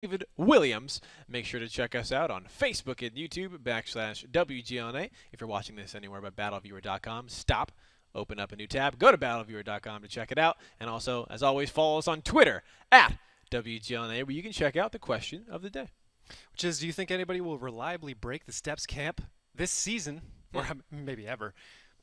David Williams. Make sure to check us out on Facebook and YouTube /WGLNA. If you're watching this anywhere but battleviewer.com, stop, open up a new tab, go to battleviewer.com to check it out. And also, as always, follow us on Twitter @WGLNA, where you can check out the question of the day. Which is, do you think anybody will reliably break the steps camp this season, or maybe ever?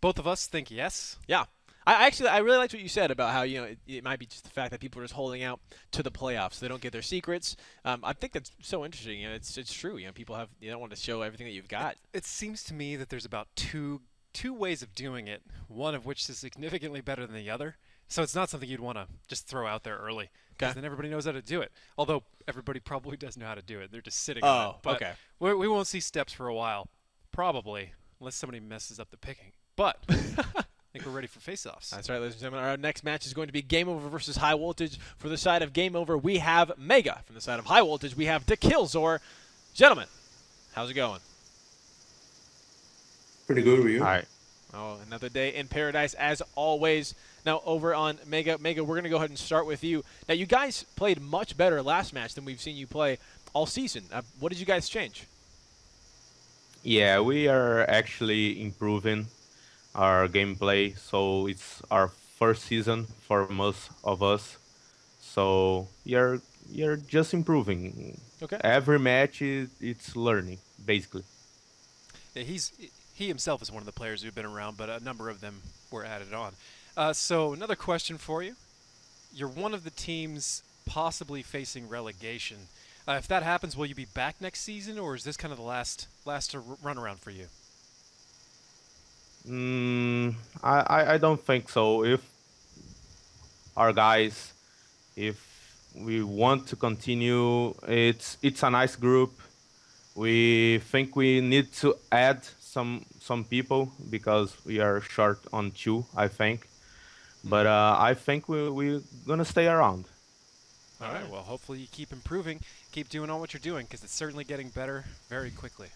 Both of us think yes. Yeah. I really liked what you said about how it might be just the fact that people are just holding out to the playoffs. So they don't get their secrets. I think that's so interesting. It's true. People don't want to show everything that you've got. It seems to me that there's about two ways of doing it. One of which is significantly better than the other. So it's not something you'd want to just throw out there early, because then everybody knows how to do it. Although everybody probably does know how to do it. They're just sitting on it. But okay. We won't see steps for a while, probably, unless somebody messes up the picking. But I think we're ready for face-offs. That's right, ladies and gentlemen. Our next match is going to be Game Over versus High Voltage. For the side of Game Over, we have Mega. From the side of High Voltage, we have Dekillzor. Gentlemen, how's it going? Pretty good with you. All right. Oh, another day in paradise, as always. Now, over on Mega, we're going to go ahead and start with you. Now, you guys played much better last match than we've seen you play all season. What did you guys change? Yeah, we are actually improving our gameplay. So it's our first season for most of us. So you're just improving. Okay. Every match it's learning, basically. Yeah, he himself is one of the players who've been around, but a number of them were added on. So another question for you. You're one of the teams possibly facing relegation. If that happens, will you be back next season, or is this kind of the last run around for you? I don't think so. If our guys, if we want to continue, it's a nice group. We think we need to add some people because we are short on 2, I think. But I think we're gonna stay around. All right. Well, hopefully you keep improving, keep doing all what you're doing, because it's certainly getting better very quickly.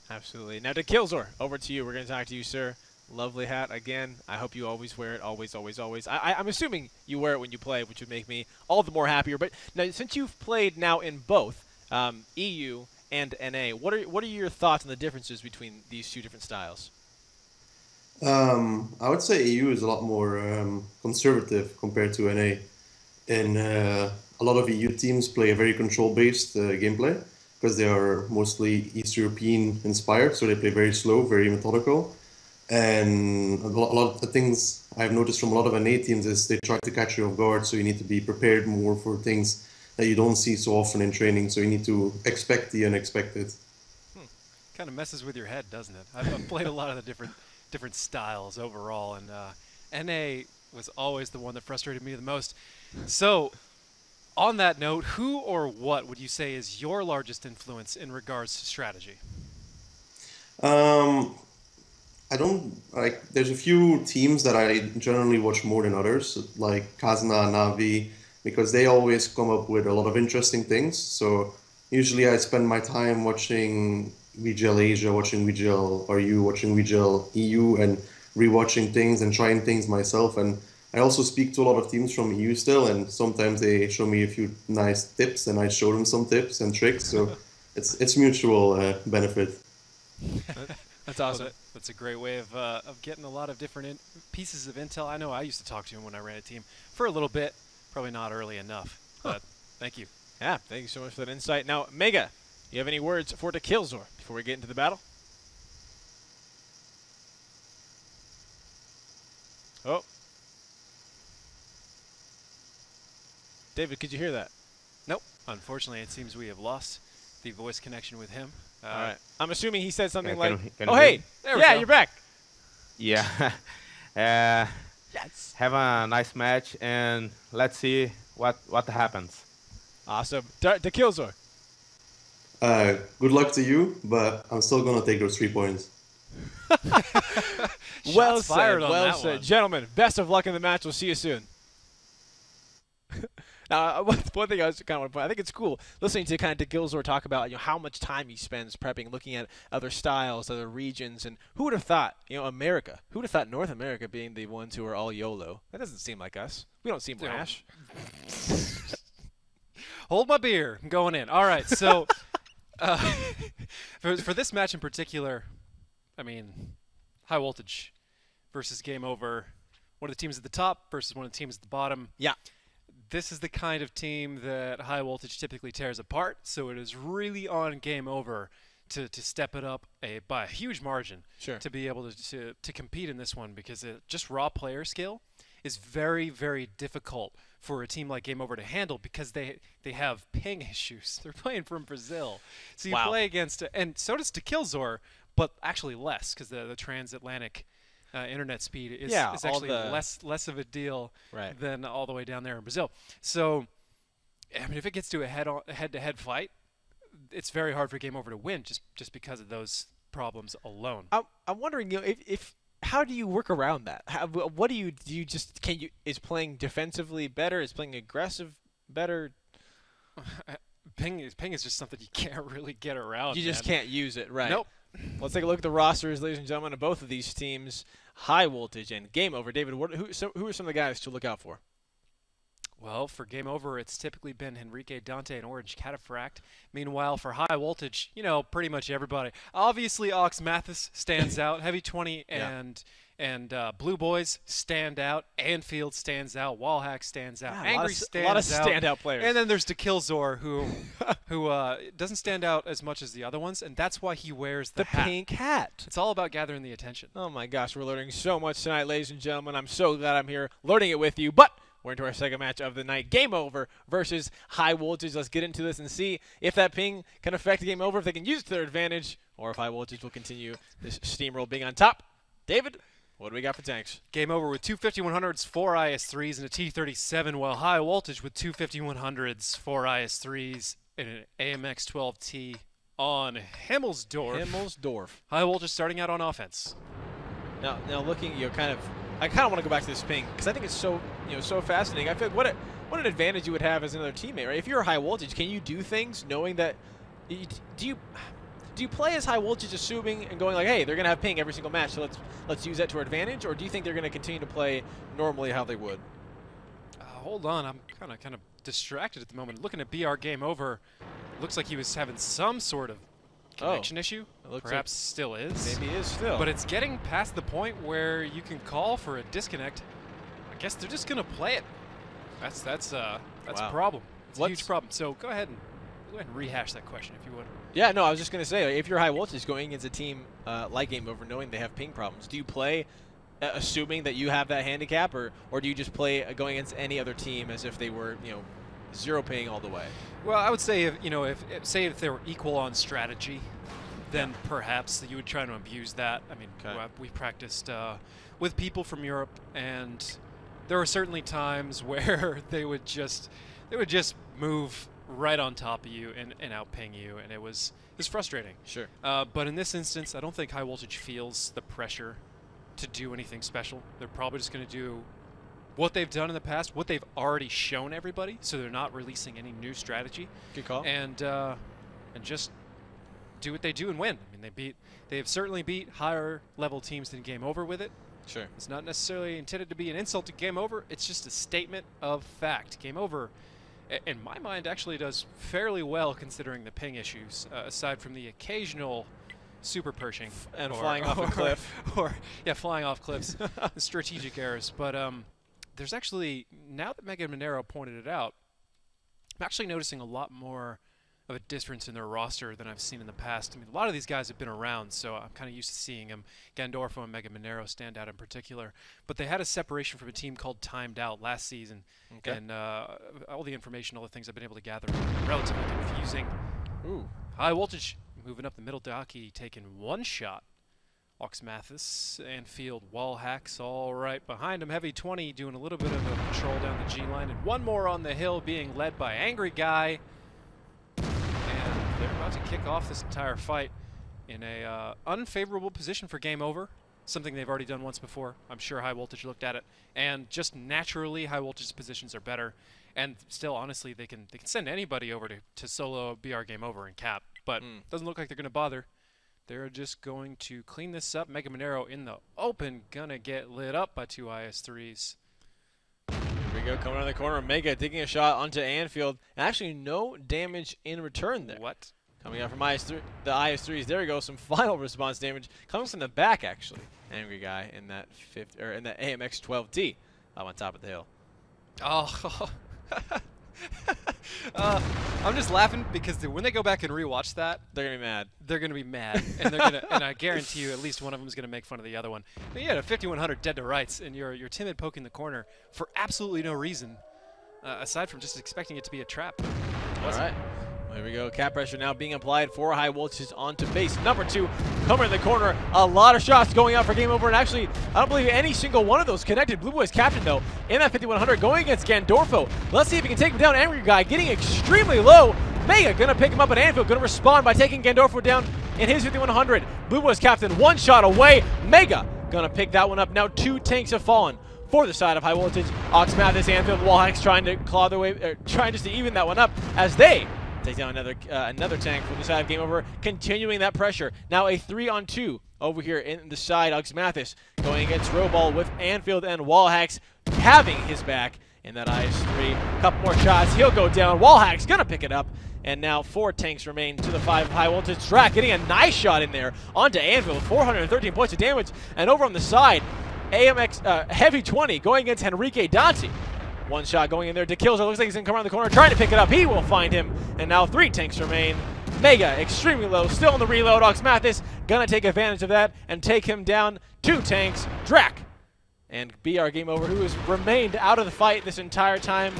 Absolutely. Now, Dekillzor, over to you. We're going to talk to you, sir. Lovely hat again. I hope you always wear it. Always, always, always. I'm assuming you wear it when you play, which would make me all the more happier. But now, since you've played now in both EU and NA, what are your thoughts on the differences between these two different styles? I would say EU is a lot more conservative compared to NA. And a lot of EU teams play a very control-based gameplay because they are mostly East European inspired, so they play very slow, very methodical. And a lot of the things I've noticed from a lot of NA teams is they try to catch you off guard, so you need to be prepared more for things that you don't see so often in training, so you need to expect the unexpected. Kind of messes with your head, doesn't it? I've played a lot of the different styles overall, and NA was always the one that frustrated me the most. So, on that note, who or what would you say is your largest influence in regards to strategy? I don't like. There's a few teams that I generally watch more than others, like Kazna, Navi, because they always come up with a lot of interesting things. So usually I spend my time watching WGL Asia, watching WGL RU, watching WGL EU, and rewatching things and trying things myself. And I also speak to a lot of teams from EU still, and sometimes they show me a few nice tips, and I show them some tips and tricks. So it's mutual benefit. That's awesome. Well, that's a great way of getting a lot of different pieces of intel. I know I used to talk to him when I ran a team for a little bit. Probably not early enough, but thank you. Yeah, thank you so much for that insight. Now, Mega, you have any words for Dekillzor before we get into the battle? Oh. David, could you hear that? Nope. Unfortunately, it seems we have lost the voice connection with him. All right. I'm assuming he said something Can like, can "Oh, you hey, hear me? There we yeah, go. you're back." Yeah. Yes. Have a nice match, and let's see what happens. Awesome. Dekillzor. Good luck to you, but I'm still gonna take those 3 points. Well Shots fired said. on Well that said. one. Gentlemen, best of luck in the match. We'll see you soon. Now, one thing I was kind of want to point, I think it's cool listening to kind of Dekillzor talk about how much time he spends prepping, looking at other styles, other regions, and who would have thought, America? Who would have thought North America being the ones who are all YOLO? That doesn't seem like us. We don't seem rash. Hold my beer. I'm going in. All right, so for this match in particular, I mean, high voltage versus game over. One of the teams at the top versus one of the teams at the bottom. Yeah. This is the kind of team that high voltage typically tears apart, so it is really on game over to step it up by a huge margin to be able to compete in this one, because just raw player skill is very, very difficult for a team like Game Over to handle, because they have ping issues. They're playing from Brazil. So you play against, and so does Killzor, but actually less, because the transatlantic internet speed is actually less of a deal than all the way down there in Brazil. So, I mean, if it gets to a head-to-head fight, it's very hard for Game Over to win just because of those problems alone. I'm wondering, if how do you work around that? What do you just is playing defensively better? Is playing aggressive better? Ping is just something you can't really get around. You just can't use it, right? Nope. Let's take a look at the rosters, ladies and gentlemen, of both of these teams, High Voltage and Game Over. David, who are some of the guys to look out for? Well, for Game Over, it's typically been Henrique Dante and Orange Cataphract. Meanwhile, for High Voltage, pretty much everybody. Obviously, Ox Mathis stands out. Heavy 20 and Blue Boys stand out. Anfield stands out. Wallhack stands out. Angry stands out. A lot of standout players. And then there's Killzor, who doesn't stand out as much as the other ones, and that's why he wears the hat. Pink hat. It's all about gathering the attention. Oh, my gosh. We're learning so much tonight, ladies and gentlemen. I'm so glad I'm here learning it with you. But we're into our second match of the night. Game Over versus High Voltage. Let's get into this and see if that ping can affect Game Over, if they can use it to their advantage, or if High Voltage will continue this steamroll being on top. David, what do we got for tanks? Game Over with two 5100s, 4 IS-3s, and a T-37, while High Voltage with two 5100s, 4 IS-3s, and an AMX-12T on Himmelsdorf. High Voltage starting out on offense. Now looking, I kind of want to go back to this ping, because I think it's so fascinating. I feel like what an advantage you would have as another teammate, right? If you're High Voltage, can you do things knowing that? Do you play as High Voltage, assuming and going like, hey, they're gonna have ping every single match, so let's use that to our advantage, or do you think they're gonna continue to play normally how they would? Hold on, I'm kind of distracted at the moment. Looking at BR Game Over, looks like he was having some sort of connection issue. Perhaps still is. Maybe is still. But it's getting past the point where you can call for a disconnect. I guess they're just gonna play it. That's a problem. It's a huge problem. So go ahead and rehash that question if you would. Yeah, no, I was just gonna say, if you're High Voltage going against a team like Game Over, knowing they have ping problems, do you play assuming that you have that handicap, or do you just play going against any other team as if they were zero ping all the way? Well, I would say if they were equal on strategy, then perhaps you would try to abuse that. I mean, we practiced with people from Europe, and there were certainly times where they would just move right on top of you and outping you, and it was frustrating. Sure. But in this instance, I don't think High Voltage feels the pressure to do anything special. They're probably just going to do what they've done in the past, what they've already shown everybody, so they're not releasing any new strategy. Good call. And just do what they do and win. I mean, they have certainly beat higher level teams than Game Over with it. Sure. It's not necessarily intended to be an insult to Game Over. It's just a statement of fact. Game Over, in my mind, actually does fairly well considering the ping issues, aside from the occasional super perching and flying off a cliff, flying off cliffs, strategic errors. But there's actually, now that Mega Monero pointed it out, I'm actually noticing a lot more of a difference in their roster than I've seen in the past. I mean, a lot of these guys have been around, so I'm kind of used to seeing them. Gandorfo and Mega Monero stand out in particular. But they had a separation from a team called Timed Out last season. Okay. And all the information, all the things I've been able to gather, relatively confusing. Ooh. High Voltage moving up the middle docky, taking one shot. Ox Mathis, Anfield, wall hacks all right behind him. Heavy 20 doing a little bit of a patrol down the G line, and one more on the hill being led by Angry Guy. And they're about to kick off this entire fight in a unfavorable position for Game Over, something they've already done once before. I'm sure High Voltage looked at it, and just naturally High Voltage's positions are better. And still, honestly, they can send anybody over to solo BR Game Over and cap, but doesn't look like they're going to bother. They're just going to clean this up. Mega Monero in the open, gonna get lit up by two IS-3s. Here we we go, coming around the corner. Mega taking a shot onto Anfield. Actually, no damage in return there. What? Coming out from IS3, the IS3s. There we go. Some final response damage coming from the back, actually. Angry guy in that in that AMX 12T up on top of the hill. Oh. I'm just laughing because when they go back and rewatch that, They're gonna be mad. they're gonna be mad, and they're gonna, and I guarantee you, at least one of them is gonna make fun of the other one. But you had a 5100 dead to rights, and you're timid poking the corner for absolutely no reason, aside from just expecting it to be a trap. All right. There we go. Cap pressure now being applied for high voltages onto base. Number 2, coming in the corner. A lot of shots going out for game over. And actually, I don't believe any single one of those connected. Blue Boys captain, though, in that 5100 going against Gandorfo. Let's see if he can take him down. Angry guy getting extremely low. Mega going to pick him up at Anfield. Going to respond by taking Gandorfo down in his 5100. Blue Boys captain 1 shot away. Mega going to pick that one up. Now 2 tanks have fallen for the side of high voltage. Ox Mathis, Anfield, Wallhacks trying to claw their way, trying just to even that one up as they take down another tank from the side of game over, continuing that pressure. Now a 3-on-2 over here in the side. Ox Mathis going against Roball with Anfield and Wallhacks having his back in that IS3. Couple more shots, he'll go down. Wallhacks gonna pick it up, and now 4 tanks remain to the 5 high voltage. Drac getting a nice shot in there onto Anfield, 413 points of damage. And over on the side, AMX Heavy 20 going against Henrique Danti. 1 shot going in there to Killzor. Looks like he's going to come around the corner, trying to pick it up. He will find him. And now 3 tanks remain. Mega, extremely low, still in the reload. Ox Mathis going to take advantage of that and take him down. 2 tanks. Drac and BR Game Over, who has remained out of the fight this entire time.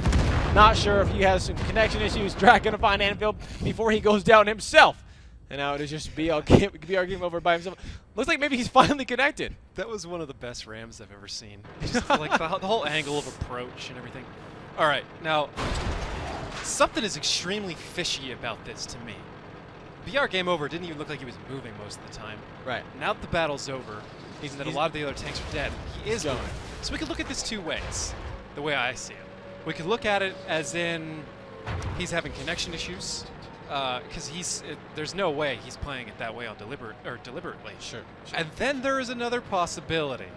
Not sure if he has some connection issues. Drac going to find Anfield before he goes down himself. And now it is just BR Game Over by himself. Looks like maybe he's finally connected. That was one of the best Rams I've ever seen. Just like the whole angle of approach and everything. All right, now, something is extremely fishy about this to me. BR Game Over didn't even look like he was moving most of the time. Right. Now that the battle's over, and that a lot of the other tanks are dead, he is going. moving. So we could look at this 2 ways, the way I see it. We could look at it as in he's having connection issues, because there's no way he's playing it that way on deliberately. Sure. And then there is another possibility.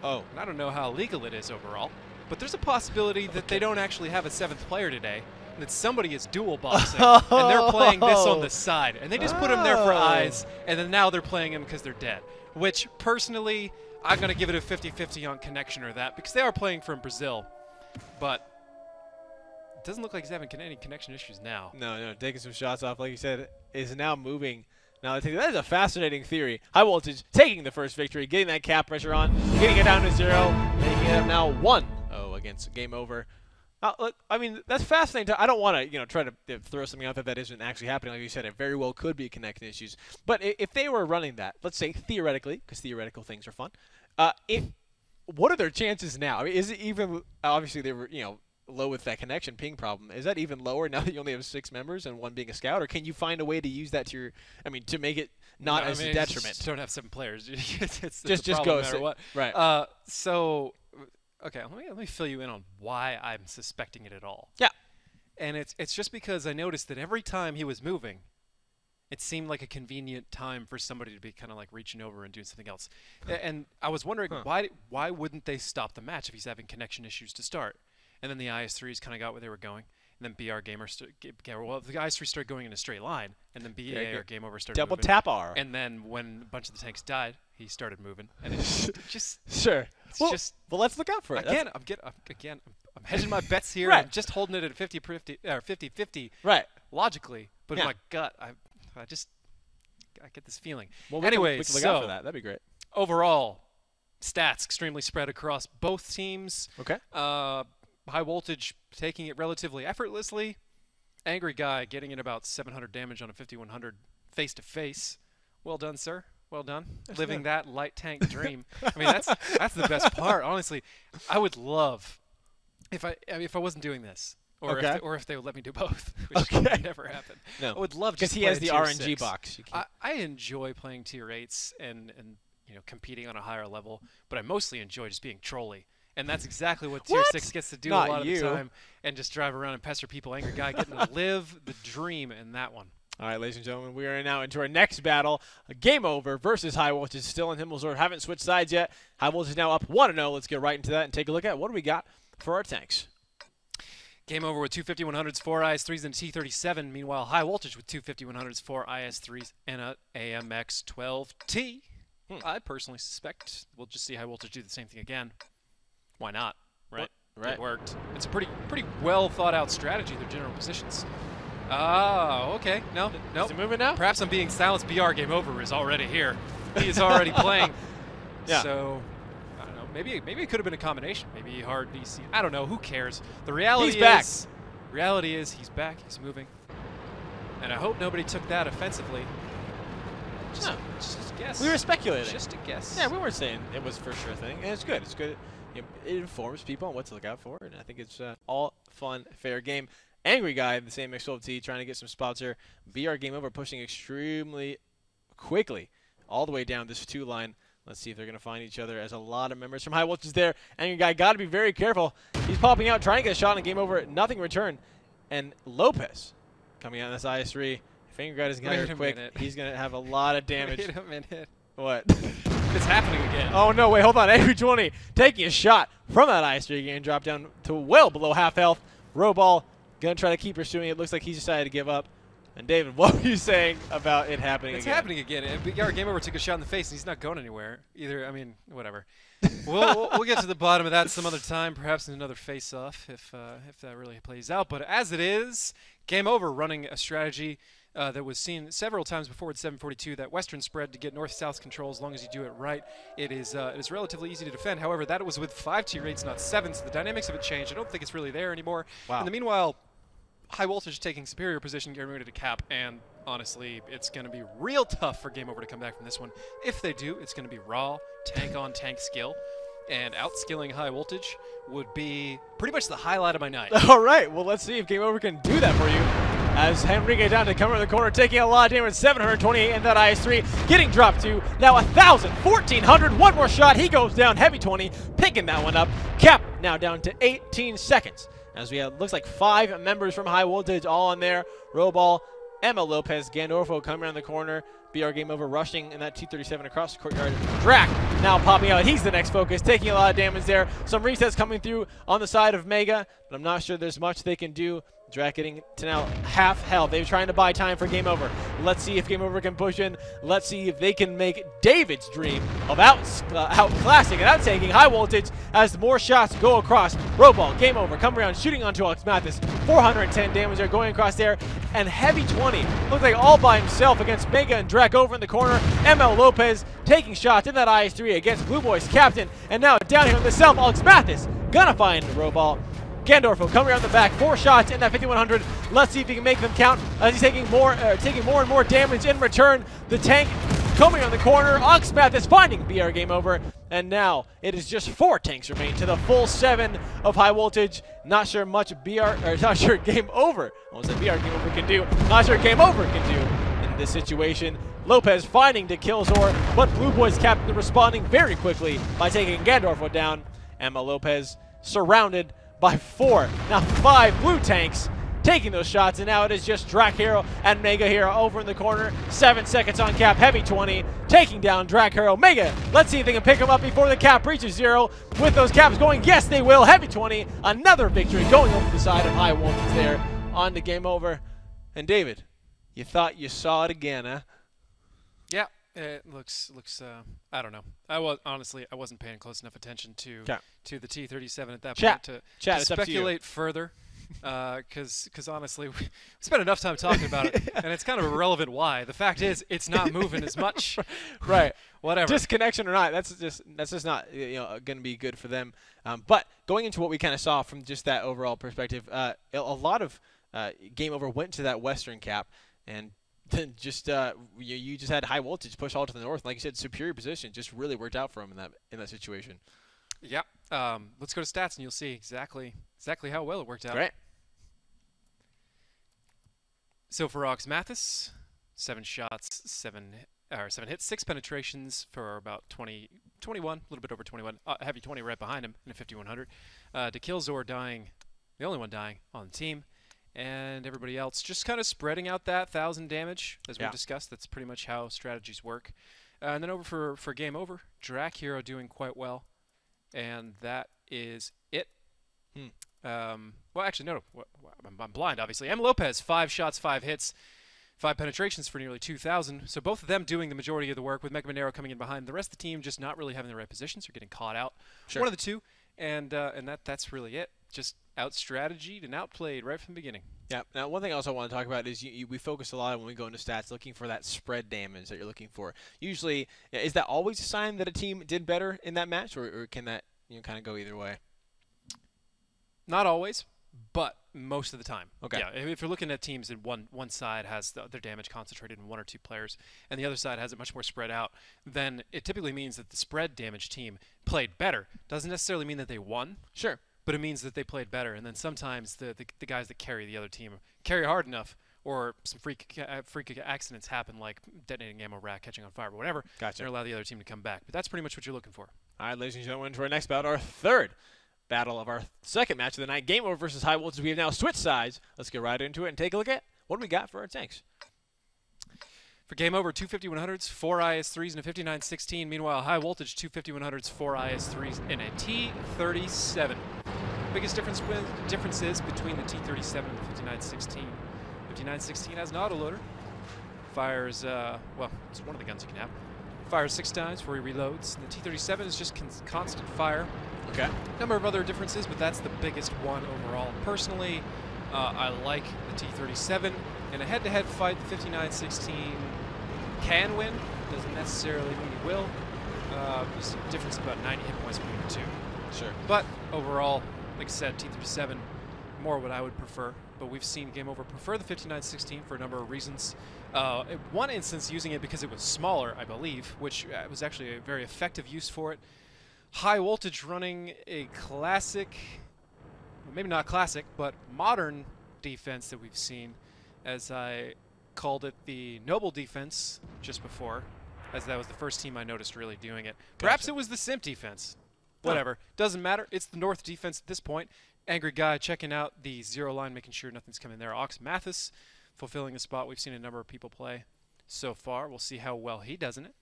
Oh. And I don't know how legal it is overall, but there's a possibility that they don't actually have a 7th player today, and that somebody is dual boxing, and they're playing this on the side, and they just put him there for eyes, and then now they're playing him because they're dead. Which, personally, I'm going to give it a 50-50 on connection or that, because they are playing from Brazil, but it doesn't look like he's having any connection issues now. No, taking some shots off, like you said, is now moving. Now, I think that is a fascinating theory. High voltage taking the first victory, getting that cap pressure on, getting it down to 0, making it now 1-0 against Game Over. I mean, that's fascinating. I don't want to, try to throw something out there that isn't actually happening. Like you said, it very well could be connection issues. But if they were running that, let's say theoretically, because theoretical things are fun, what are their chances now? I mean, is it even, obviously they were, low with that connection ping problem. Is that even lower now that you only have 6 members and 1 being a scout? Or can you find a way to use that to your, to make it not as a detriment? Just don't have 7 players. it's just a problem go no matter what. Right. So, okay, let me fill you in on why I'm suspecting it at all. Yeah. And it's just because I noticed that every time he was moving, it seemed like a convenient time for somebody to be kind of like reaching over and doing something else. And I was wondering why wouldn't they stop the match if he's having connection issues to start? And then the IS3s kind of got where they were going. And then BR Gamer the IS3 started going in a straight line. And then BR Game Over started double moving. Tap R. And then when a bunch of the tanks died, he started moving. And it's just sure. It's just well, let's look out for it. Again, I'm hedging my bets here. Right. I'm just holding it at 50-50 right. logically. But Yeah. in my gut, I get this feeling. Well, anyway, we can look out for that. That'd be great. Overall, stats extremely spread across both teams. Okay. High voltage taking it relatively effortlessly. Angry guy getting in about 700 damage on a 5100 face to face. Well done, sir. Well done. Living that light tank dream. I mean, that's the best part. Honestly, I would love if I wasn't doing this, or if they would let me do both, which would never happen. No, I would love because he has the tier RNG 6. box. I enjoy playing tier 8s and competing on a higher level, but I mostly enjoy just being trolly. And that's exactly what tier 6 gets to do Not a lot you. of the time, and just drive around and pester people. Angry guy getting to live the dream in that one. All right, ladies and gentlemen, we are now into our next battle. Game Over versus High Voltage, still in Himmelsdorf. Haven't switched sides yet. High Voltage is now up 1-0. Let's get right into that and take a look at what do we got for our tanks. Game Over with two 5100s, 4 IS3s, and a T37. Meanwhile, High Voltage with two 5100s, 4 IS3s, and a AMX 12T. I personally suspect we'll just see High Voltage do the same thing again. Why not? Right? Right. It worked. It's a pretty well thought out strategy, their general positions. Oh, okay. No. Is it moving now? Perhaps I'm being silenced. BR Game Over is already here. He is already playing. Yeah. So, I don't know. Maybe it could have been a combination. Maybe hard VC. I don't know. Who cares? The reality He's back. Reality is he's back. He's moving. And I hope nobody took that offensively. Just a guess. We were speculating. Just a guess. Yeah, we weren't saying it was for sure thing, and it's good. It's good. It informs people on what to look out for, and I think it's all fun, fair game. Angry Guy, the same X12T, trying to get some spots here. BR Game Over pushing extremely quickly all the way down this 2 line. Let's see if they're going to find each other as a lot of members from High Voltage there. Angry Guy got to be very careful. He's popping out, trying to get a shot on Game Over. Nothing return. And Lopez coming out in this IS3. If Angry Guy doesn't get here quick, he's going to have a lot of damage. Wait a minute. What? It's happening again. Oh, no, wait, hold on. Angry 20 taking a shot from that IS3 again. Drop down to well below half health. Roball going to try to keep pursuing it. Looks like he's decided to give up. And David, what were you saying about it happening again? It's happening again. BR Game Over took a shot in the face, and he's not going anywhere either. I mean, whatever. we'll get to the bottom of that some other time, perhaps in another face-off if that really plays out. But as it is, Game Over running a strategy that was seen several times before with 742, that western spread to get north-south control as long as you do it right. It is relatively easy to defend. However, that was with 5T rates, not 7, so the dynamics of it changed. I don't think it's really there anymore. Wow. In the meanwhile, High Voltage taking superior position, getting ready to cap, and honestly, it's going to be real tough for Game Over to come back from this one. If they do, it's going to be raw, tank-on-tank skill, and outskilling High Voltage would be pretty much the highlight of my night. All right, well, let's see if Game Over can do that for you. As Henrique down to come around the corner, taking a lot of damage, 728 in that IS3, getting dropped to now 1,000, 1,400, one more shot, he goes down, heavy 20, picking that one up. Cap now down to 18 seconds. As we have, looks like 5 members from High Voltage all on there. Roball, Emma Lopez, Gandorfo coming around the corner. BR Game Over rushing in that T37 across the courtyard. Drac now popping out. He's the next focus, taking a lot of damage there. Some resets coming through on the side of Mega, but I'm not sure there's much they can do. Drac getting to now half health. They're trying to buy time for Game Over. Let's see if Game Over can push in. Let's see if they can make David's dream of outclassing and outtaking High Voltage as more shots go across. Roball, Game Over, come around, shooting onto Alex Mathis. 410 damage there going across there. And heavy 20. Looks like all by himself against Mega and Drac over in the corner. ML Lopez taking shots in that IS3 against Blue Boy's captain. And now down here on the self, Alex Mathis gonna find Roball. Gandorfo coming around the back, 4 shots in that 5100. Let's see if he can make them count as he's taking more and more damage in return. The tank coming on the corner. Oxmath is finding BR Game Over, and now it is just 4 tanks remain to the full 7 of High Voltage. Not sure much not sure Game Over. What was it? BR Game Over can do. Not sure Game Over can do in this situation. Lopez finding to kill Zor, but Blue Boys captain responding very quickly by taking Gandorfo down. Emma Lopez surrounded by 4, now 5 blue tanks taking those shots, and now it is just Drac Hero and Mega Hero over in the corner. 7 seconds on cap, heavy 20, taking down Drac Hero. Mega, let's see if they can pick him up before the cap reaches 0. With those caps going, yes they will, heavy 20, another victory going over the side of High Voltage there, on to Game Over. And David, you thought you saw it again, huh? Yeah. It looks. I don't know. Honestly, I wasn't paying close enough attention to the T37 at that point to speculate further. Because honestly, we spent enough time talking about it, and it's kind of irrelevant why. The fact is, it's not moving as much. Right. Whatever. Disconnection or not, that's just not going to be good for them. But going into what we kind of saw from just that overall perspective, a lot of Game Over went to that western cap, and then just you just had High Voltage push all to the north. Like you said, superior position just really worked out for him in that situation. Yeah. Let's go to stats and you'll see exactly how well it worked out. Great. So for Ox Mathis, 7 shots, 7 hits, 6 penetrations for about 21, a little bit over 21. Heavy 20 right behind him in a 5100. To kill Zor dying, the only one dying on the team. And everybody else just kind of spreading out that 1,000 damage, as we discussed. That's pretty much how strategies work. And then over for Game Over, Drac Hero doing quite well. And that is it. Well, actually, no. I'm blind, obviously. M. Lopez, 5 shots, 5 hits, 5 penetrations for nearly 2,000. So both of them doing the majority of the work, with Mega Monero coming in behind. The rest of the team just not really having the right positions or getting caught out. Sure. One of the two, and that's really it. Just out-strategied and outplayed right from the beginning. Yeah. Now, one thing I also want to talk about is we focus a lot when we go into stats looking for that spread damage that you're looking for. Usually, is that always a sign that a team did better in that match, or can that kind of go either way? Not always, but most of the time. Okay. Yeah, if you're looking at teams and one side has their damage concentrated in 1 or 2 players, and the other side has it much more spread out, then it typically means that the spread damage team played better. Doesn't necessarily mean that they won. Sure. But it means that they played better, and then sometimes the guys that carry the other team carry hard enough, or some freak accidents happen, like detonating ammo rack, catching on fire, or whatever, Gotcha. and allow the other team to come back. But that's pretty much what you're looking for. All right, ladies and gentlemen, to our next battle, our third battle of our second match of the night. Game Over versus High Woltage. We have now switched sides. Let's get right into it and take a look at what we got for our tanks. For Game Over, 2 5100s, 4 IS-3s, and a 5916. Meanwhile, High Voltage, 2 5100s, 4 IS-3s, and a T-37. Biggest difference is between the T-37 and the 5916. 5916 has an autoloader. Fires, well, it's one of the guns you can have. Fires 6 times before he reloads. And the T-37 is just constant fire. Okay. Number of other differences, but that's the biggest one overall. Personally, I like the T-37. In a head-to-head fight, the 5916 can win. Doesn't necessarily mean he will. There's a difference of about 90 hit points between the two. Sure. But overall, like I said, T-37, more what I would prefer. But we've seen Game Over prefer the 5916 for a number of reasons. One instance using it because it was smaller, I believe, which was actually a very effective use for it. High Voltage running a classic, maybe not classic, but modern defense that we've seen, as I called it the Noble defense just before, as that was the first team I noticed really doing it. Perhaps Gotcha. it was the Simp defense. Whatever. Doesn't matter. It's the North defense at this point. Angry Guy checking out the 0 line, making sure nothing's coming there. Ox Mathis fulfilling a spot we've seen a number of people play so far. We'll see how well he does in it.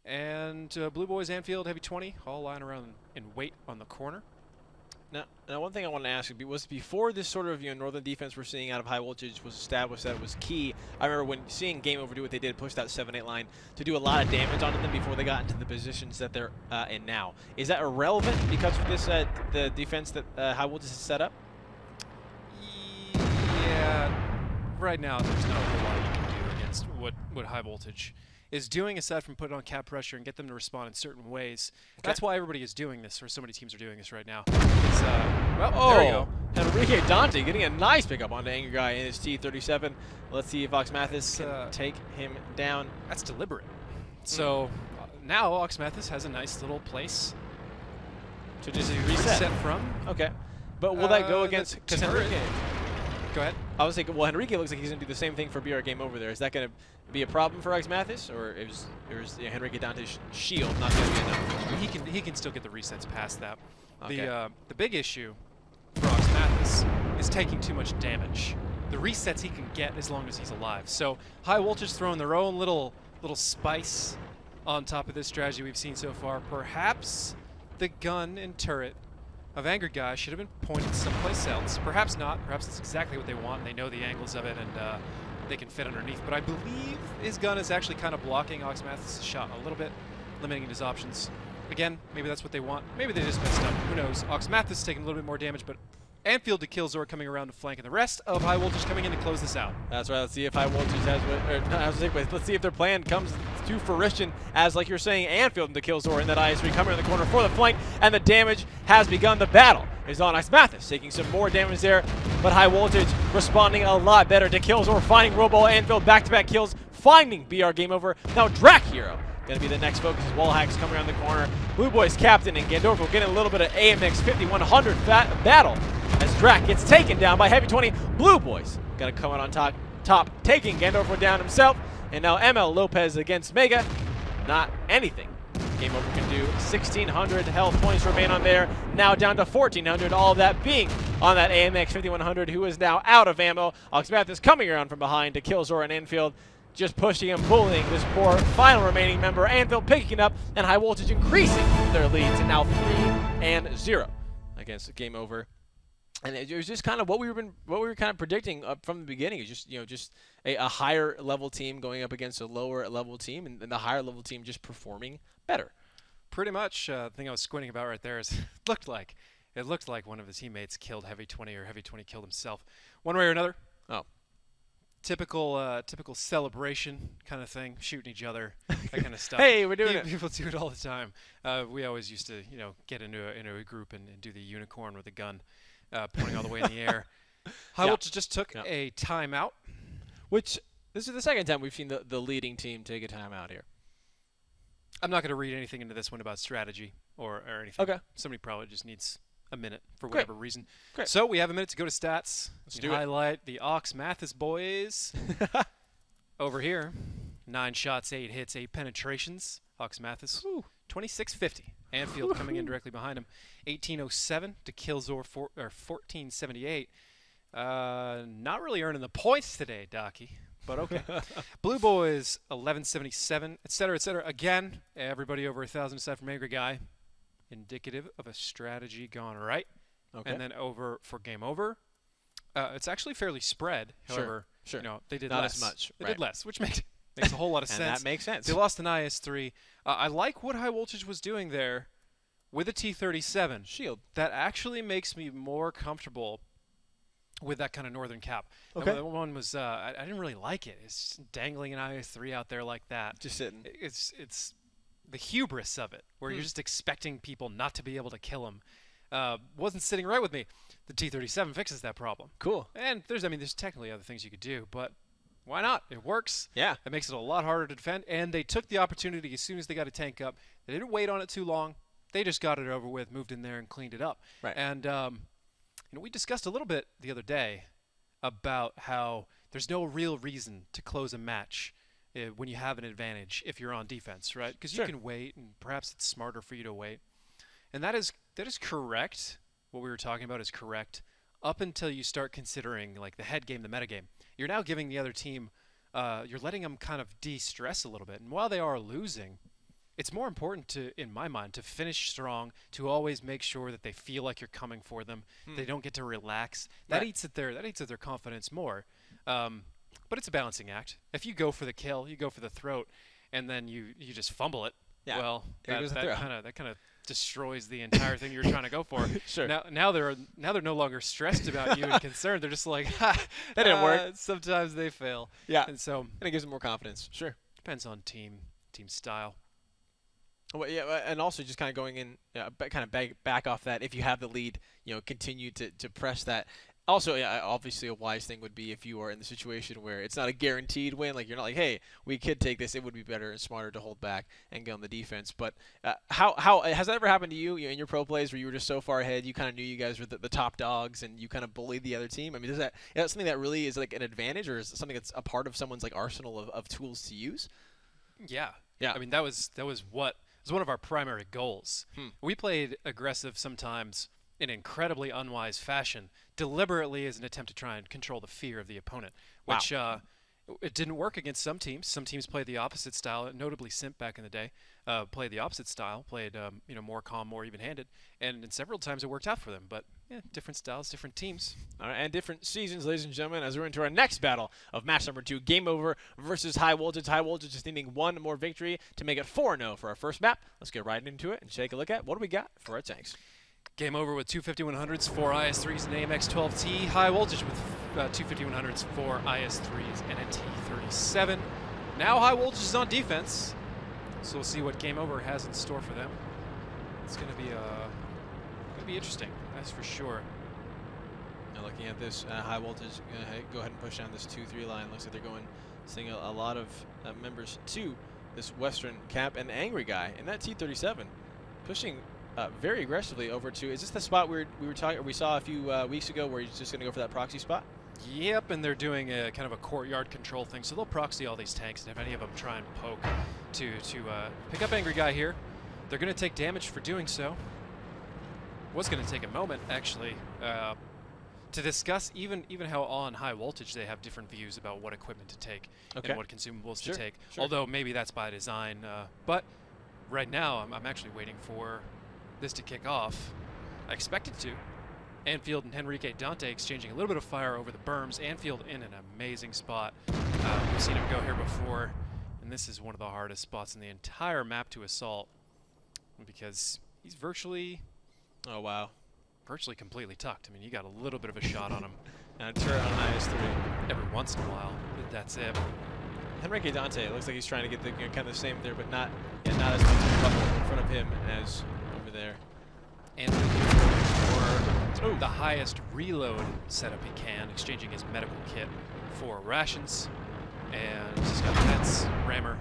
And Blue Boys Anfield, Heavy 20, all lying around in wait on the corner. Now, one thing I wanted to ask you was before this sort of northern defense we're seeing out of High Voltage was established that it was key. I remember when seeing Game Over do what they did, push that 7-8 line to do a lot of damage onto them before they got into the positions that they're in now. Is that irrelevant because of this the defense that High Voltage has set up? Yeah, right now there's not a whole lot you can do against what High Voltage is doing, aside from put on cap pressure and get them to respond in certain ways. Okay. That's why everybody is doing this, or so many teams are doing this right now. It's, well, there you go. Enrique Dante getting a nice pickup on the Angry Guy in his T-37. Let's see if Ox Mathis can take him down. That's deliberate. So now Ox Mathis has a nice little place to just reset from. Okay. But will that go against Enrique? Go ahead. I was thinking, well, Enrique looks like he's going to do the same thing for BR Game Over there. Is that going to be a problem for Ox Mathis, or is Enrique Dante's shield not going to be enough? He can still get the resets past that. Okay. The big issue for Ox Mathis is taking too much damage. The resets he can get as long as he's alive. So High Voltage throwing their own little spice on top of this strategy we've seen so far. Perhaps the gun and turret of Angry Guy should have been pointed someplace else. Perhaps not. Perhaps it's exactly what they want, and they know the angles of it, and they can fit underneath. But I believe his gun is actually kind of blocking Ox Mathis' shot a little bit, limiting his options. Again, maybe that's what they want. Maybe they just messed up. Who knows? Ox Mathis taking a little bit more damage, but Anfield to Killzor coming around to flank, and the rest of High Voltage coming in to close this out. That's right. Let's see if High Voltage let's see if their plan comes to fruition, as like you're saying, Anfield into Killzor in that IS3 coming in the corner for the flank, and the damage has begun. The battle is on. Ox Mathis taking some more damage there, but High Voltage responding a lot better to Killzor, finding Robo Anfield, back-to-back kills, finding BR Game Over. Now Drac Hero going to be the next focus. Wall hacks coming around the corner. Blue Boys captain and Gandorfo getting a little bit of AMX 5100 battle as Drac gets taken down by Heavy 20. Blue Boys got to come out on top, taking Gandorfo down himself. And now ML Lopez against Mega. Not anything Game Over can do. 1,600 health points remain on there. Now down to 1,400. All of that being on that AMX 5100, who is now out of ammo. Ox Mathis coming around from behind to Killzor and Anfield, just pushing and bullying this poor final remaining member. Anfield picking up, and High Voltage increasing their lead to now 3-0 against Game Over. And it was just kind of what we were kind of predicting up from the beginning. Is just just a higher level team going up against a lower level team, and the higher level team just performing better. Pretty much. The thing I was squinting about right there is it looked like one of his teammates killed Heavy 20 or Heavy 20 killed himself, one way or another. Oh, typical celebration kind of thing, shooting each other, that kind of stuff. Hey, we're doing it. People do it all the time. We always used to get into a group and do the unicorn with a gun, pointing all the way in the air. High Voltage just took a timeout. Which this is the second time we've seen the leading team take a timeout here. I'm not going to read anything into this one about strategy or anything. Okay. Somebody probably just needs a minute for whatever reason. Great. So we have a minute to go to stats. Let's do it. Highlight the Ox Mathis boys. Over here, 9 shots, 8 hits, 8 penetrations. Ox Mathis, 2650. Anfield coming in directly behind him. 1807 to Killzor 1478. Not really earning the points today, Docky, but okay. Blue Boys 1177, etc., etc. Again, everybody over 1,000 aside from Angry Guy. Indicative of a strategy gone right. Okay. And then over for game over. It's actually fairly spread. However, Sure. They did Not less. as much. They Right. did less, which makes a whole lot of And sense. that makes sense. They lost an IS-3. I like what High Voltage was doing there with a T-37. Shield. That actually makes me more comfortable with that kind of northern cap. Okay. The one was I didn't really like it. It's just dangling an IS-3 out there like that. Just sitting. It's the hubris of it, where you're just expecting people not to be able to kill him. Wasn't sitting right with me. The T-37 fixes that problem. Cool. And there's technically other things you could do, but why not? It works. Yeah. It makes it a lot harder to defend, and they took the opportunity as soon as they got a tank up. They didn't wait on it too long. They just got it over with, moved in there, and cleaned it up. Right. And we discussed a little bit the other day about how there's no real reason to close a match when you have an advantage if you're on defense, right? Because Sure. you can wait, and perhaps it's smarter for you to wait. And that is correct. What we were talking about is correct up until you start considering like the head game, the meta game. You're now giving the other team, you're letting them kind of de-stress a little bit. And while they are losing, it's more important to, in my mind, to finish strong, to always make sure that they feel like you're coming for them. They don't get to relax. That Right. eats at their confidence more. But it's a balancing act. If you go for the kill, you go for the throat, and then you just fumble it. Yeah. well, There goes the throw. that kind of destroys the entire thing you're trying to go for. Sure. Now they're no longer stressed about you and concerned. They're just like, ha, That didn't work. Sometimes they fail. Yeah. And so And it gives them more confidence. Sure. depends on team style. Well, yeah, and also just kind of going in, kind of back off that. If you have the lead, continue to press that. Also, yeah, obviously a wise thing would be if you are in the situation where it's not a guaranteed win. Like you're not like, hey, we could take this. It would be better and smarter to hold back and get on the defense. But how has that ever happened to you? In your pro plays where you were just so far ahead, you kind of knew you guys were the top dogs, and you kind of bullied the other team? I mean, is that something that really is like an advantage, or is it something that's a part of someone's like arsenal of tools to use? Yeah. Yeah. I mean, that was one of our primary goals. We played aggressive sometimes in incredibly unwise fashion, deliberately as an attempt to try and control the fear of the opponent, which it didn't work against some teams. Some teams played the opposite style. Notably, Simp back in the day played the opposite style, played more calm, more even-handed, and several times it worked out for them. But yeah, different styles, different teams. All right, and different seasons, ladies and gentlemen, as we're into our next battle of match number 2, Game Over versus High Voltage. High Voltage is needing one more victory to make it 4-0 for our first map. Let's get right into it and take a look at what do we got for our tanks. Game Over with 25100s, 4 IS-3s, and AMX-12T. High Voltage with 25100s, 4 IS-3s, and a T-37. Now High Voltage is on defense, so we'll see what Game Over has in store for them. It's going to be interesting, that's for sure. Now looking at this, High Voltage, go ahead and push down this 2-3 line. Looks like they're seeing a lot of members to this Western cap, and Angry Guy in that T-37 pushing very aggressively over to. Is this the spot we saw a few weeks ago where he's just going to go for that proxy spot? Yep, and they're doing a kind of a courtyard control thing, so they'll proxy all these tanks, and if any of them try and poke to pick up Angry Guy here, they're going to take damage for doing so. Was going to take a moment, actually, to discuss even how on High Voltage they have different views about what equipment to take and what consumables to take, although maybe that's by design. But right now, I'm actually waiting for this to kick off. I expect it to. Anfield and Henrique Dante exchanging a little bit of fire over the berms. Anfield in an amazing spot. We've seen him go here before, and this is one of the hardest spots in the entire map to assault because he's virtually completely tucked. I mean, you got a little bit of a shot on him. And a turret on IS-3. Every once in a while, but that's it. Henrique Dante, it looks like he's trying to get the kind of the same there, but not as much trouble in front of him as over there. And for the highest reload setup he can, exchanging his medical kit for rations. And he's got vents, rammer,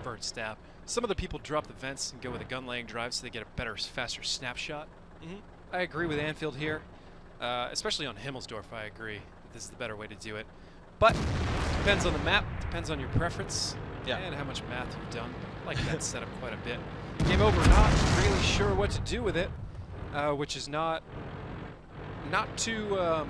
vert stab. Some other people drop the vents and go with a gun laying drive so they get a better, faster snapshot. I agree with Anfield here, especially on Himmelsdorf. I agree that this is the better way to do it. But depends on the map, depends on your preference, and how much math you've done. I like that setup quite a bit. Game over, not really sure what to do with it, which is not too, I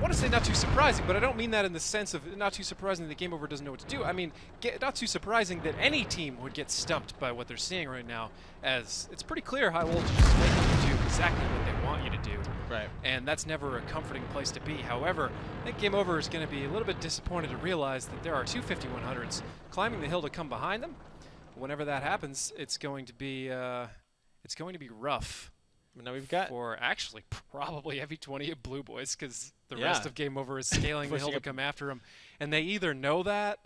want to say not too surprising, but I don't mean that in the sense of not too surprising that Game Over doesn't know what to do. I mean, not too surprising that any team would get stumped by what they're seeing right now, as it's pretty clear High Voltage is making you do exactly what they want you to do. Right. And that's never a comforting place to be. However, I think Game Over is going to be a little bit disappointed to realize that there are two 5100s climbing the hill to come behind them. Whenever that happens, it's going to be rough. Now we've got for actually probably Heavy 20 at Blue Boys, because the rest of Game Over is scaling the hill to come after him, and they either know that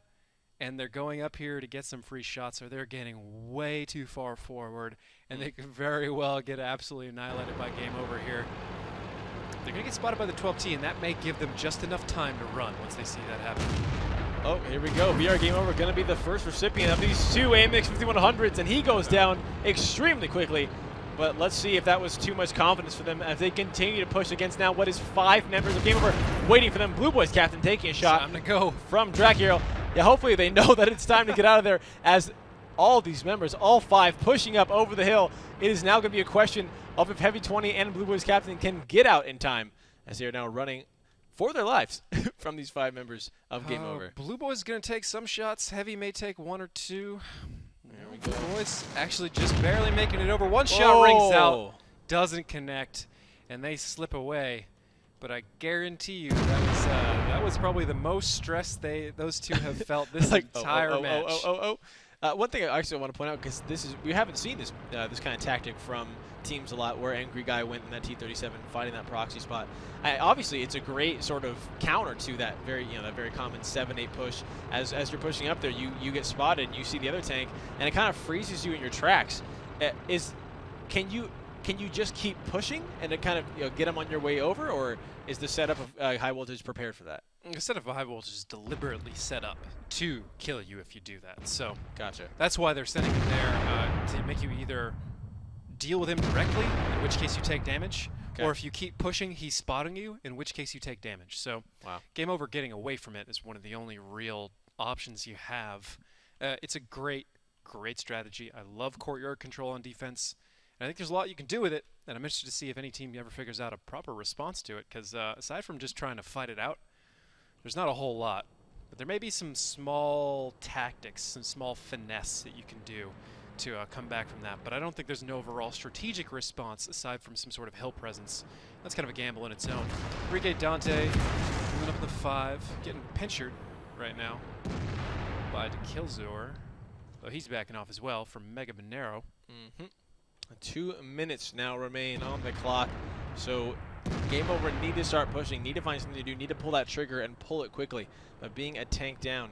and they're going up here to get some free shots, or they're getting way too far forward, and they could very well get absolutely annihilated by Game Over here. They're going to get spotted by the 12T, and that may give them just enough time to run once they see that happen. Oh, here we go. VR Game Over going to be the first recipient of these two AMX 5100s, and he goes down extremely quickly. But let's see if that was too much confidence for them as they continue to push against now what is 5 members of Game Over waiting for them. Blue Boys captain taking a shot Time to go from Dracula. Yeah, hopefully they know that it's time to get out of there as all these members, all 5, pushing up over the hill. It is now going to be a question of if Heavy 20 and Blue Boys captain can get out in time as they are now running for their lives from these 5 members of Game Over. Blue Boys going to take some shots. Heavy may take 1 or 2. There we go. Blue Boys actually just barely making it over. One shot rings out, doesn't connect, and they slip away. But I guarantee you that was probably the most stress those two have felt this entire match. One thing I actually want to point out, because we haven't seen this kind of tactic from teams a lot, where Angry Guy went in that T-37 fighting that proxy spot. Obviously, it's a great sort of counter to that very common 7-8 push. As you're pushing up there, you get spotted, and you see the other tank, and it kind of freezes you in your tracks. Can you just keep pushing and it kind of get them on your way over, or is the setup of High Voltage prepared for that? The setup of High Voltage is deliberately set up to kill you if you do that. So gotcha. That's why they're sending him there to make you either deal with him directly, in which case you take damage, or if you keep pushing, he's spotting you, in which case you take damage. So Game Over getting away from it is one of the only real options you have. It's a great strategy. I love courtyard control on defense. And I think there's a lot you can do with it, and I'm interested to see if any team ever figures out a proper response to it, because aside from just trying to fight it out, there's not a whole lot. But there may be some small tactics, some small finesse that you can do to come back from that. But I don't think there's an overall strategic response aside from some sort of hill presence. That's kind of a gamble in its own. Enrique Dante moving up the 5, getting pinchered right now by Killzor. Though he's backing off as well from Mega Monero. 2 minutes now remain on the clock, so Game Over need to start pushing, need to find something to do, need to pull that trigger and pull it quickly. But being a tank down,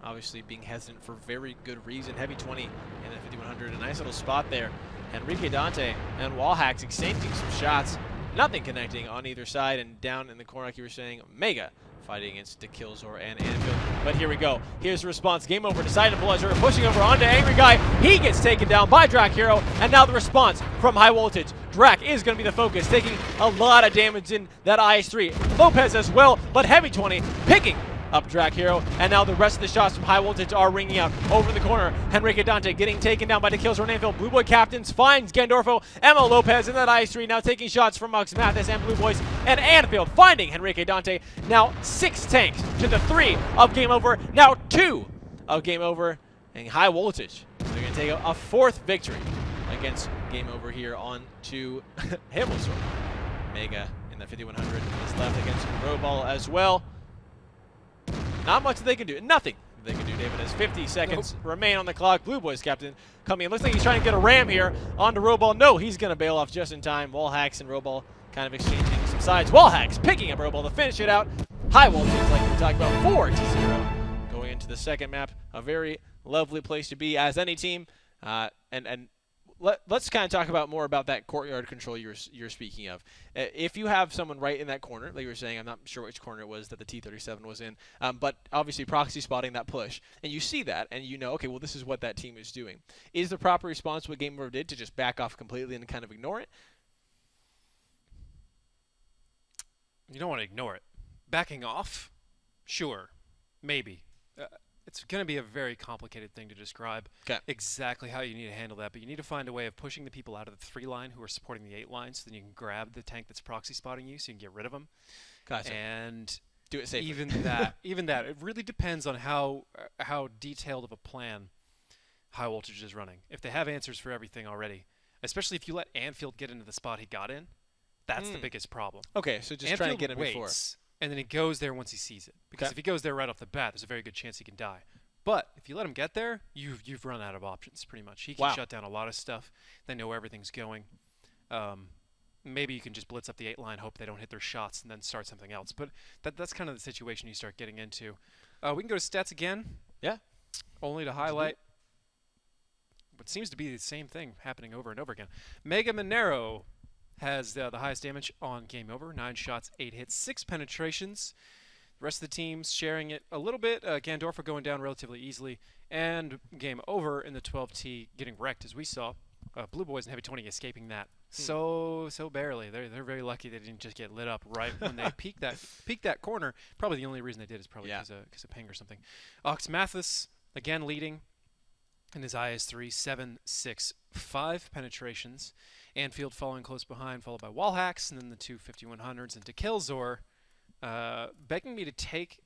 obviously being hesitant for very good reason. Heavy 20 and the 5100, a nice little spot there. Enrique Dante and Wallhacks exchanging some shots, nothing connecting on either side, and down in the corner, like you were saying, Mega fighting against the Killzor and Anfield. But here we go. Here's the response. Game Over decided to pull as pushing over onto Angry Guy. He gets taken down by Drac Hero, and now the response from High Voltage. Drac is going to be the focus, taking a lot of damage in that IS-3. Lopez as well, but Heavy 20 picking up Drac Hero, and now the rest of the shots from High Voltage are ringing out over the corner. Enrique Dante getting taken down by the Killzor and Anfield. Blue Boy captains finds Gandorfo. Emma Lopez in that IS-3 now taking shots from Mux Mathis and Blue Boys, and Anfield finding Enrique Dante. Now 6 tanks to the 3 of Game Over, now 2 of Game Over, and High Voltage. They're going to take a 4th victory against Game Over here on to Himmelsdorf. Mega in the 5100 is left against Robal as well. Not much they can do. Nothing they can do, David, as 50 seconds remain on the clock. Blue Boys captain coming in. Looks like he's trying to get a ram here onto Robal. No, he's going to bail off just in time. Wallhacks and Robal kind of exchanging some sides. Wallhacks picking up Robal to finish it out. High Voltage, like we talked about, 4-0 going into the second map. A very lovely place to be as any team. Let's kind of talk about more about that courtyard control you're speaking of. If you have someone right in that corner, like you were saying, I'm not sure which corner it was that the T-37 was in, but obviously proxy spotting that push, and you see that, and you know, okay, well, this is what that team is doing. Is the proper response what Game Over did to just back off completely and kind of ignore it? You don't want to ignore it. Backing off? Sure. Maybe. It's going to be a very complicated thing to describe exactly how you need to handle that, but you need to find a way of pushing the people out of the 3 line who are supporting the 8 line, so then you can grab the tank that's proxy spotting you so you can get rid of them. Gotcha. And do it safely. Even that, it really depends on how detailed of a plan High Voltage is running. If they have answers for everything already, especially if you let Anfield get into the spot he got in, that's the biggest problem. Okay, so just Anfield trying to get him waits, before. And then he goes there once he sees it. Because if he goes there right off the bat, there's a very good chance he can die. But if you let him get there, you've run out of options pretty much. He can shut down a lot of stuff. They know where everything's going. Maybe you can just blitz up the 8 line, hope they don't hit their shots, and then start something else. But that's kind of the situation you start getting into. We can go to stats again. Yeah. Only to highlight what seems to be the same thing happening over and over again. Mega Monero has the highest damage on Game Over. 9 shots, 8 hits, 6 penetrations. The rest of the teams sharing it a little bit. Gandorfer going down relatively easily. And Game Over in the 12T getting wrecked, as we saw. Blue Boys and Heavy 20 escaping that so barely. They're very lucky they didn't just get lit up right when they peaked that corner. Probably the only reason they did is probably because of ping or something. Ox Mathis, again leading in his IS-3, 7, 6, 5 penetrations. Anfield following close behind, followed by Wallhacks, and then the 2 5100s. And Dekilzor begging me to take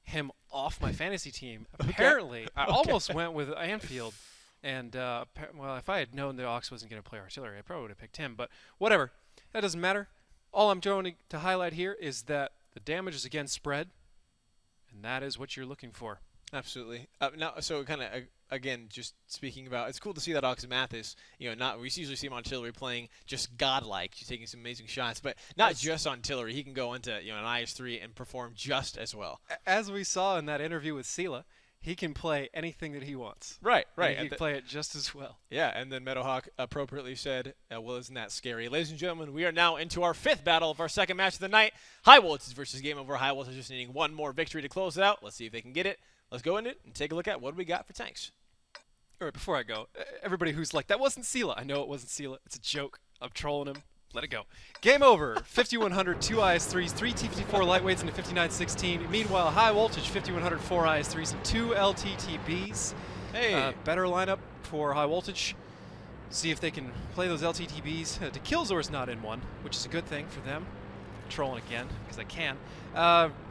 him off my fantasy team. Apparently, I almost went with Anfield. And, well, if I had known the Ox wasn't going to play artillery, I probably would have picked him. But whatever. That doesn't matter. All I'm trying to highlight here is that the damage is again spread, and that is what you're looking for. Absolutely. Now, so kind of again, just speaking about, it's cool to see that Ox Mathis. You know, we usually see him on artillery playing just godlike, just taking some amazing shots, but not just on artillery. He can go into an IS-3 and perform just as well. As we saw in that interview with Sela, he can play anything that he wants. Right. And he can play it just as well. Yeah, and then Meadowhawk appropriately said, well, isn't that scary? Ladies and gentlemen, we are now into our 5th battle of our second match of the night. High Voltage versus Game Over. High Voltage just needing one more victory to close it out. Let's see if they can get it. Let's go in it and take a look at what we got for tanks. All right, before I go, everybody who's like, that wasn't Sela. I know it wasn't Sela. It's a joke. I'm trolling him. Let it go. Game Over. 5100, 2 IS-3s, 3 T-54 lightweights into 5916. Meanwhile, High Voltage, 5100, 4 IS-3s, and 2 LTTBs. Hey. Better lineup for High Voltage. See if they can play those LTTBs. Dekilzor's not in one, which is a good thing for them. I'm trolling again, because I can.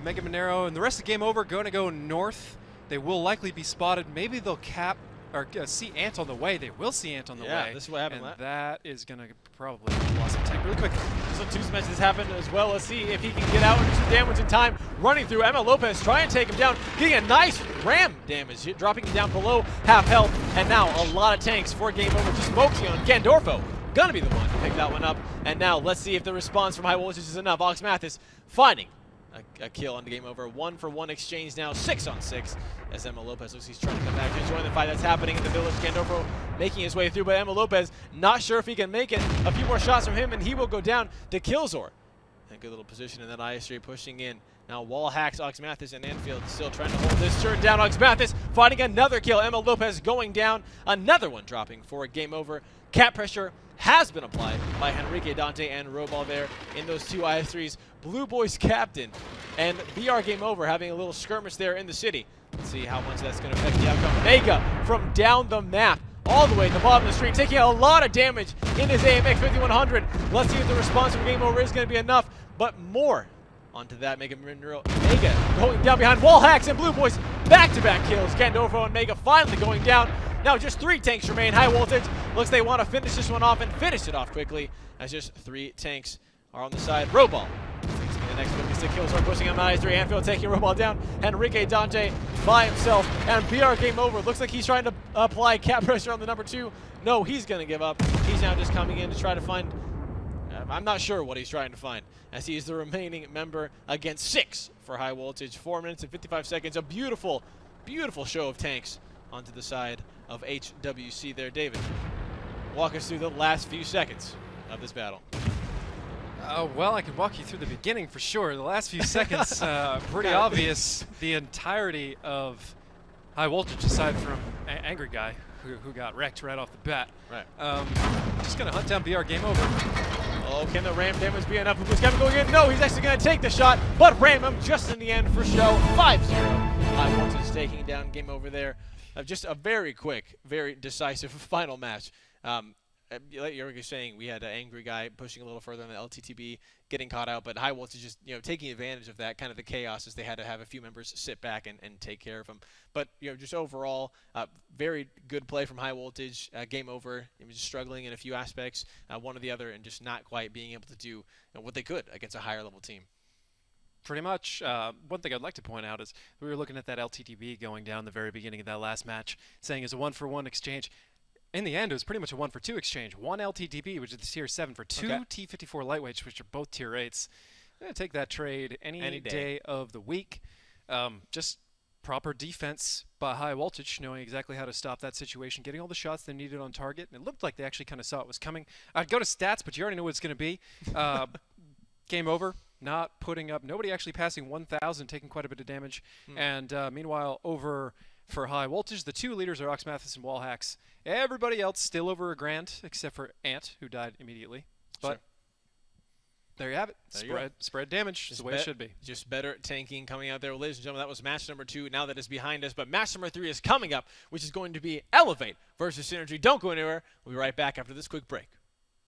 Mega Monero and the rest of Game Over going to go north. They will likely be spotted. Maybe they'll cap or see Ant on the way. They will see Ant on the way. Yeah, this is what happened. And that is going to probably lost some tank really quick. So 2 matches happen as well. Let's see if he can get out and do some damage in time. Running through Emma Lopez, trying to take him down. Getting a nice ram damage, dropping him down below half health. And now a lot of tanks for Game Over. Just Smokesy on Gandorfo. Gonna be the one to pick that one up. And now let's see if the response from High Voltage is enough. Ox Mathis finding a kill on the Game Over. 1-for-1 exchange now, 6-on-6. As Emma Lopez looks he's trying to come back to join the fight that's happening in the village. Gandorfo making his way through, but Emma Lopez not sure if he can make it. A few more shots from him, and he will go down to Dekilzor. A good little position in that IS-3 pushing in. Now Wallhacks, Ox Mathis, and Anfield still trying to hold this turn down. Ox Mathis finding another kill. Emma Lopez going down. Another one dropping for a Game Over. Cap pressure has been applied by Henrique Dante and Robal there in those 2 IS-3s. Blue Boys captain and BR Game Over having a little skirmish there in the city. Let's see how much that's going to affect the outcome. Mega from down the map all the way at the bottom of the street, taking a lot of damage in his AMX 5100. Let's see if the response from Game Over is going to be enough, but more onto that. Mega going down behind Wallhacks and Blue Boys. Back-to-back kills. Gandorfo and Mega finally going down. Now just 3 tanks remain. High Voltage looks they want to finish this one off and finish it off quickly as just 3 tanks are on the side. Roball. Takes me the next 56 kills. Are pushing him out. 3 Anfield taking Roball down. Enrique Dante by himself. And BR game over. Looks like he's trying to apply cap pressure on the number 2. No, he's going to give up. He's now just coming in to try to find... I'm not sure what he's trying to find, as he's the remaining member against 6 for High Voltage. 4 minutes and 55 seconds. A beautiful, beautiful show of tanks onto the side of HWC there. David, walk us through the last few seconds of this battle. Well, I can walk you through the beginning for sure. The last few seconds, pretty obvious. The entirety of High Voltage, aside from Angry Guy, who got wrecked right off the bat. Right. Just going to hunt down BR, game over. Oh, can the ram damage be enough? Who's Kevin going in? No, he's actually going to take the shot, but ram him just in the end for show. 5-0. High Voltage taking down, game over there. Just a very quick, very decisive final match. Like you were saying, we had an Angry Guy pushing a little further on the LTTB, getting caught out, but High Voltage just taking advantage of that, kind of the chaos, as they had to have a few members sit back and take care of them. But just overall, very good play from High Voltage. Game over. It was just struggling in a few aspects, one or the other, and just not quite being able to do what they could against a higher level team. Pretty much. One thing I'd like to point out is we were looking at that LTTB going down the very beginning of that last match, saying it's a 1-for-1 exchange. In the end, it was pretty much a 1-for-2 exchange. 1 LTTB, which is the tier 7, for 2 T54 lightweights, which are both tier 8s. I'm going to take that trade any day of the week. Just proper defense by High Voltage, knowing exactly how to stop that situation, getting all the shots they needed on target. And it looked like they actually kind of saw it was coming. I'd go to stats, but you already know what it's going to be. Game over. Not putting up. Nobody actually passing 1,000, taking quite a bit of damage. And meanwhile, over for High Voltage, the 2 leaders are Ox Mathis and Wallhacks. Everybody else still over a grand, except for Ant, who died immediately. But there you have it. Spread damage is the way it should be. Just better tanking coming out there. Well, ladies and gentlemen, that was match number 2. Now that is behind us. But match number 3 is coming up, which is going to be Elevate versus Synergy. Don't go anywhere. We'll be right back after this quick break.